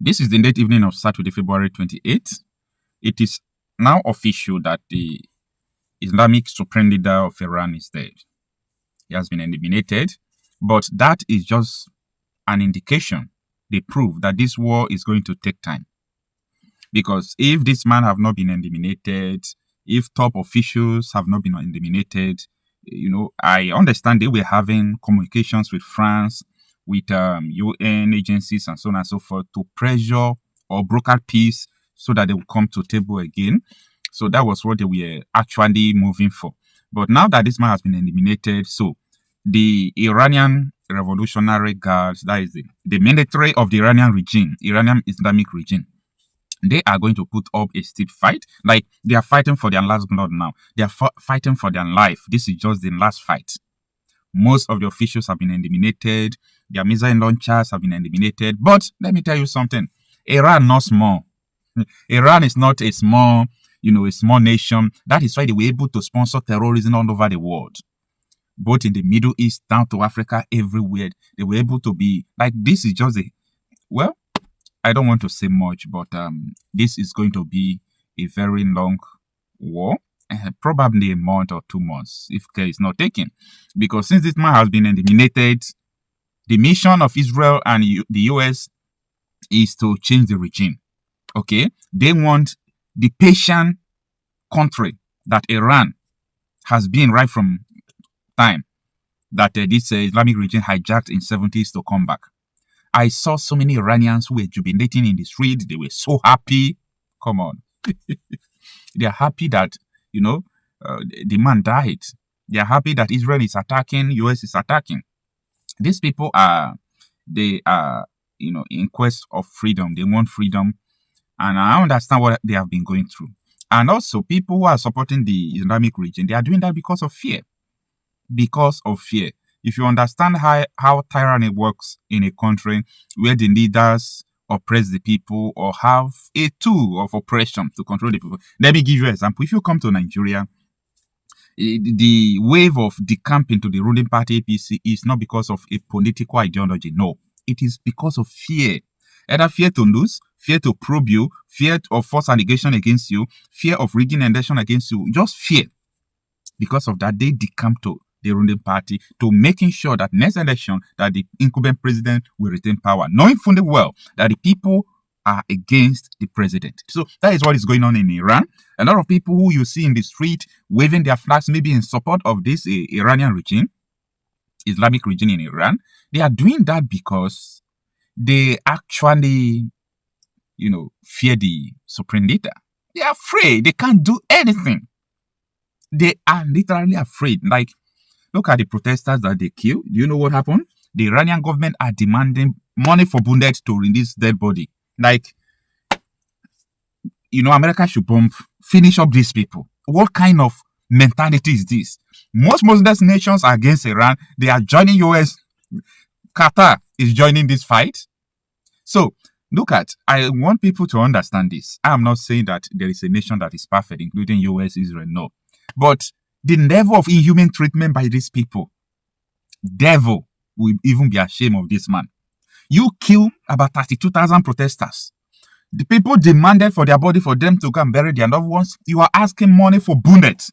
This is the late evening of Saturday, February 28th. It is now official that the Islamic Supreme Leader of Iran is dead. He has been eliminated, but that is just an indication, the proof that this war is going to take time. Because if this man have not been eliminated, if top officials have not been eliminated, I understand they were having communications with France, with UN agencies and so on and so forth to pressure or broker peace so that they will come to table again. So that was what they were actually moving for. But now that this man has been eliminated, so the Iranian Revolutionary Guards, that is the military of the Iranian Islamic regime, they are going to put up a steep fight. Like, they are fighting for their last blood now. They are fighting for their life. This is just the last fight. Most of the officials have been eliminated. Their missile launchers have been eliminated. But let me tell you something. Iran not small. Iran is not a small nation. That is why they were able to sponsor terrorism all over the world. Both in the Middle East, down to Africa, everywhere. They were able to be, like, this is just I don't want to say much, but this is going to be a very long war, probably a month or 2 months if care is not taken. Because since this man has been eliminated, the mission of Israel and the US is to change the regime. Okay? They want the Persian country that Iran has been right from time that this Islamic regime hijacked in 70s to come back. I saw so many Iranians who were jubilating in the street. They were so happy. Come on. They are happy that, the man died. They are happy that Israel is attacking, US is attacking. These people in quest of freedom. They want freedom. And I understand what they have been going through. And also, people who are supporting the Islamic region, they are doing that because of fear. Because of fear. If you understand how tyranny works in a country where the leaders oppress the people or have a tool of oppression to control the people. Let me give you an example. If you come to Nigeria, the wave of decamping to the ruling party APC is not because of a political ideology. No, it is because of fear. Either fear to lose, fear to probe you, fear of false allegation against you, fear of rigging election against you, just fear. Because of that, they decamp to the ruling party to making sure that next election that the incumbent president will retain power, knowing fully well that the people are against the president. So that is what is going on in Iran. A lot of people who you see in the street waving their flags, maybe in support of this Iranian regime, Islamic regime in Iran, they are doing that because they actually, fear the supreme leader. They are afraid. They can't do anything. They are literally afraid. Like, look at the protesters that they killed. Do you know what happened? The Iranian government are demanding money for bullets to release dead body. Like, America should finish up these people. What kind of mentality is this? Most Muslim nations are against Iran. They are joining US. Qatar is joining this fight. So, I want people to understand this. I'm not saying that there is a nation that is perfect, including US, Israel, no. But the level of inhuman treatment by these people, devil will even be ashamed of this man. You kill about 32,000 protesters. The people demanded for their body for them to go and bury their loved ones. You are asking money for bullets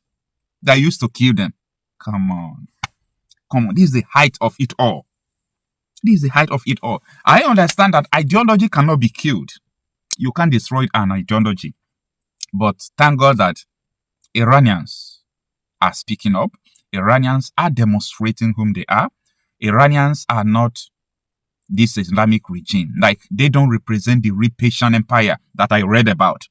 that used to kill them. Come on. This is the height of it all. I understand that ideology cannot be killed. You can't destroy an ideology. But thank God that Iranians are speaking up. Iranians are demonstrating whom they are. Iranians are not this Islamic regime. Like, they don't represent the real Persian Empire that I read about.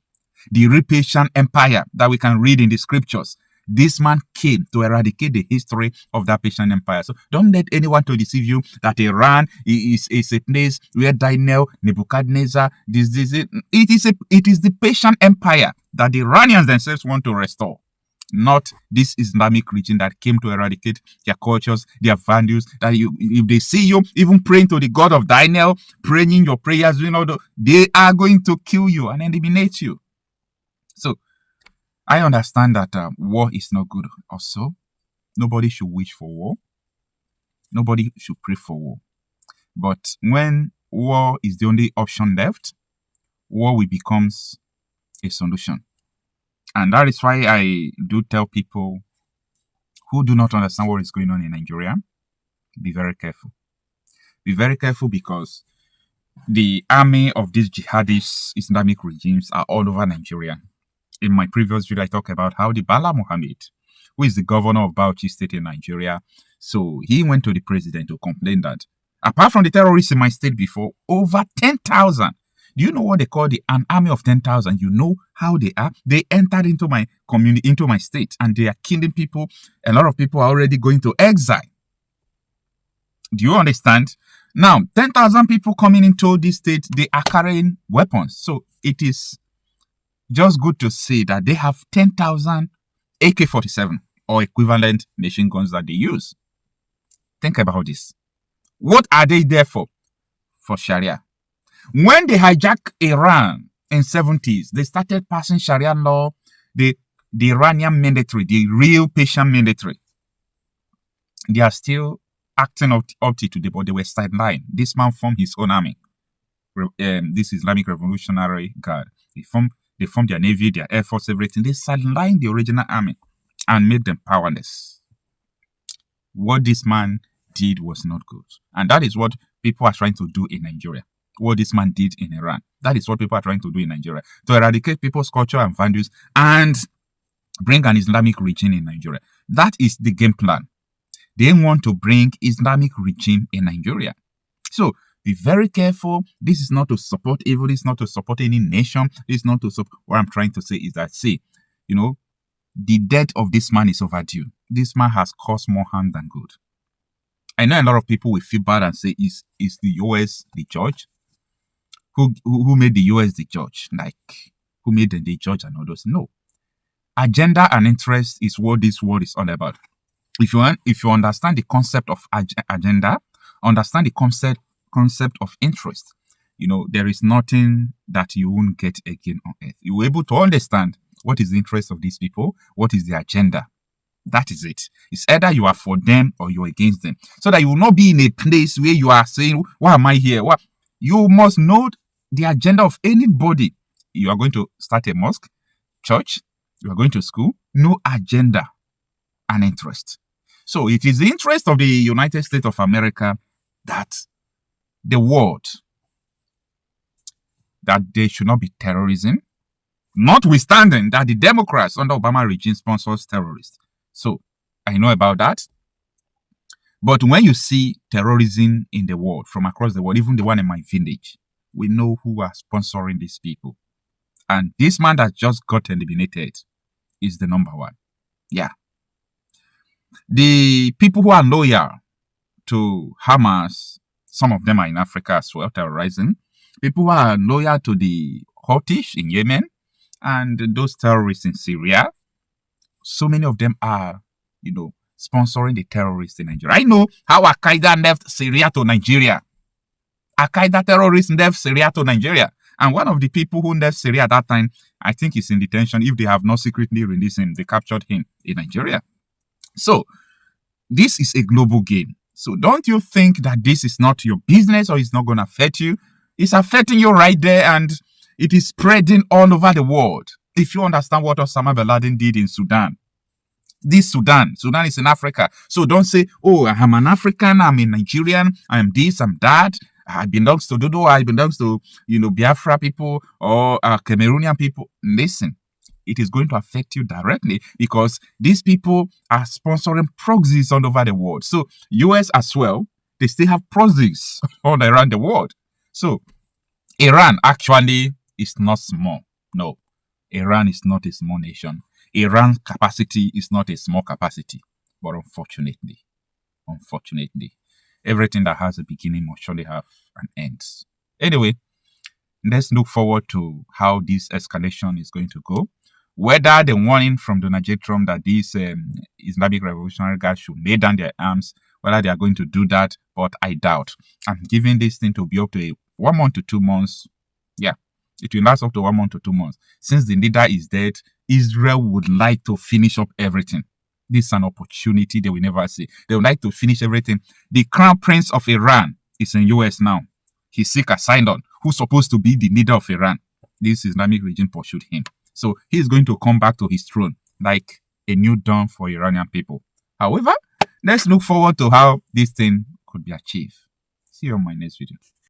The real Persian Empire that we can read in the scriptures. This man came to eradicate the history of that Persian Empire. So don't let anyone to deceive you that Iran is a place where Daniel, Nebuchadnezzar, it is the Persian Empire that the Iranians themselves want to restore. Not this Islamic region that came to eradicate their cultures, their values. That if they see you even praying to the God of Daniel, praying your prayers, they are going to kill you and eliminate you. So I understand that war is not good also. Nobody should wish for war. Nobody should pray for war. But when war is the only option left, war will becomes a solution. And that is why I do tell people who do not understand what is going on in Nigeria, be very careful. Be very careful because the army of these jihadist Islamic regimes are all over Nigeria. In my previous video, I talked about how the Bala Mohammed, who is the governor of Bauchi State in Nigeria, so he went to the president to complain that apart from the terrorists in my state before, over 10,000. Do you know what they call an army of 10,000? You know how they are? They entered into my community, into my state, and they are killing people. A lot of people are already going to exile. Do you understand? Now, 10,000 people coming into this state, they are carrying weapons. So it is just good to say that they have 10,000 AK-47 or equivalent machine guns that they use. Think about this. What are they there for? For Sharia. When they hijacked Iran in 70s, they started passing Sharia law, the Iranian military, the real Persian military. They are still acting up to today, but they were sidelined. This man formed his own army. This Islamic Revolutionary Guard. They formed their navy, their air force, everything. They sidelined the original army and made them powerless. What this man did was not good. And that is what people are trying to do in Nigeria. What this man did in Iran. That is what people are trying to do in Nigeria. To eradicate people's culture and values and bring an Islamic regime in Nigeria. That is the game plan. They want to bring Islamic regime in Nigeria. So be very careful. This is not to support evil. This is not to support any nation. This is not to support. What I'm trying to say is that, see, you know, the death of this man is overdue. This man has caused more harm than good. I know a lot of people will feel bad and say, is the US the judge? Who made the US the judge? Like, who made them the judge and all those? No. Agenda and interest is what this world is all about. If you understand the concept of agenda, understand the concept of interest, you know, there is nothing that you won't get again on earth. You will be able to understand what is the interest of these people, what is the agenda. That is it. It's either you are for them or you're against them. So that you will not be in a place where you are saying, why am I here? What? You must know the agenda of anybody. You are going to start a mosque, church, you are going to school, no agenda and interest. So it is the interest of the United States of America that the world, that there should not be terrorism, notwithstanding that the Democrats under Obama regime sponsors terrorists. So I know about that. But when you see terrorism in the world, from across the world, even the one in my village, we know who are sponsoring these people. And this man that just got eliminated is the number one. Yeah. The people who are loyal to Hamas, some of them are in Africa as well, terrorizing. People who are loyal to the Houthis in Yemen and those terrorists in Syria, so many of them are, you know, sponsoring the terrorists in Nigeria. I know how Al-Qaeda left Syria to Nigeria. Al-Qaeda terrorists left Syria to Nigeria. And one of the people who left Syria at that time, I think he's in detention. If they have not secretly released him, they captured him in Nigeria. So, this is a global game. So, don't you think that this is not your business or it's not going to affect you? It's affecting you right there and it is spreading all over the world. If you understand what Osama bin Laden did in Sudan. Sudan is in Africa. So, don't say, oh, I'm an African, I'm a Nigerian, I'm this, I'm that. I belong to Dodo, I belong to, you know, Biafra people or Cameroonian people. Listen. It is going to affect you directly because these people are sponsoring proxies all over the world. So, US as well, they still have proxies all around the world. So, Iran actually is not small. No, Iran is not a small nation. Iran's capacity is not a small capacity. But unfortunately, everything that has a beginning must surely have an end. Anyway, let's look forward to how this escalation is going to go. Whether the warning from Donald J. Trump that these Islamic Revolutionary Guards should lay down their arms, whether they are going to do that, but I doubt. I'm giving this thing to be up to 1 month to 2 months. Yeah, it will last up to 1 month to 2 months. Since the leader is dead, Israel would like to finish up everything. This is an opportunity they will never see. They would like to finish everything. The Crown Prince of Iran is in US now. He's sick asylum. Who's supposed to be the leader of Iran? this Islamic regime pursued him. So he's going to come back to his throne like a new dawn for Iranian people. However, let's look forward to how this thing could be achieved. See you on my next video.